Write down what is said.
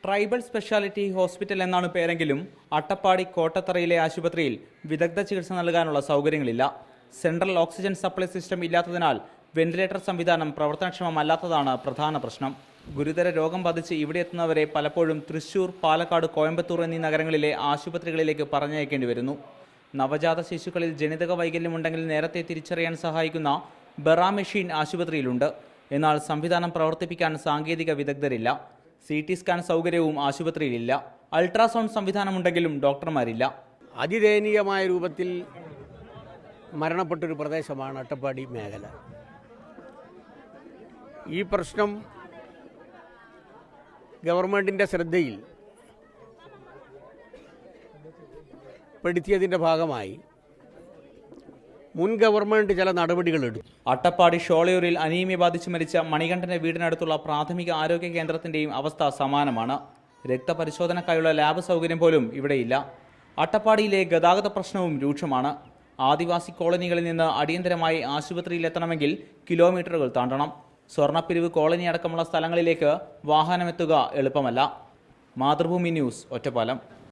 Tribal speciality hospital എന്നാണ് പേരെങ്കിലും അട്ടപ്പാടി കോട്ടത്തറയിലെ ആശുപത്രിയിൽ വിദഗ്ധ ചികിത്സ നൽകാനുള്ള സൗകര്യങ്ങളില്ല. സെൻട്രൽ ഓക്സിജൻ സപ്ലൈ സിസ്റ്റം ഇല്ലാത്തതിനാൽ വെന്റിലേറ്റർ സംവിധാനം പ്രവർത്തനക്ഷമമല്ലാത്തതാണ് പ്രധാന പ്രശ്നം. ഗുരുതര രോഗം ബാധിച്ച് ഇവിടെ എത്തുന്നവരെ പലപ്പോഴും തൃശൂർ, പാലക്കാട്, കോയമ്പത്തൂർ എന്നീ നഗരങ്ങളിലെ ആശുപത്രികളിലേക്ക് പറഞ്ഞയക്കേണ്ടി വരുന്നു. നവജാത ശിശുക്കളിൽ ജനിതക വൈകല്യമുണ്ടെങ്കിൽ നേരത്തെ തിരിച്ചറിയാൻ സഹായിക്കുന്ന ബെറ മെഷീൻ ആശുപത്രിയിലുണ്ട്. എന്നാൽ സംവിധാനം പ്രവർത്തിപ്പിക്കാൻ സാങ്കേതിക വിദഗ്ധരില്ല. CT സ്കാൻ സൗകര്യവും ആശുപത്രിയിലില്ല. അൾട്രാസൗണ്ട് സംവിധാനമുണ്ടെങ്കിലും ഡോക്ടർമാരില്ല. അതിദയനീയമായ രൂപത്തിൽ മരണപ്പെട്ടൊരു പ്രദേശമാണ് അട്ടപ്പാടി മേഖല. ഈ പ്രശ്നം ഗവൺമെൻറ്റിൻ്റെ ശ്രദ്ധയിൽ പെടുത്തിയതിൻ്റെ ഭാഗമായി മുൻ ഗവൺമെൻറ് ചില നടപടികളെടുത്തു. അട്ടപ്പാടി ഷോളയൂരിൽ അനീമിയ ബാധിച്ച് മരിച്ച മണികണ്ഠന്റെ വീടിനടുത്തുള്ള പ്രാഥമിക ആരോഗ്യ കേന്ദ്രത്തിന്റെയും അവസ്ഥ സമാനമാണ്. രക്തപരിശോധനക്കായുള്ള ലാബ് സൗകര്യം പോലും ഇവിടെയില്ല. അട്ടപ്പാടിയിലെ ഗതാഗത പ്രശ്നവും രൂക്ഷമാണ്. ആദിവാസി കോളനികളിൽ നിന്ന് അടിയന്തരമായി ആശുപത്രിയിലെത്തണമെങ്കിൽ കിലോമീറ്ററുകൾ താണ്ടണം. സ്വർണ്ണപ്പിരിവ് കോളനി അടക്കമുള്ള സ്ഥലങ്ങളിലേക്ക് വാഹനമെത്തുക എളുപ്പമല്ല. മാതൃഭൂമി ന്യൂസ്, ഒറ്റപ്പാലം.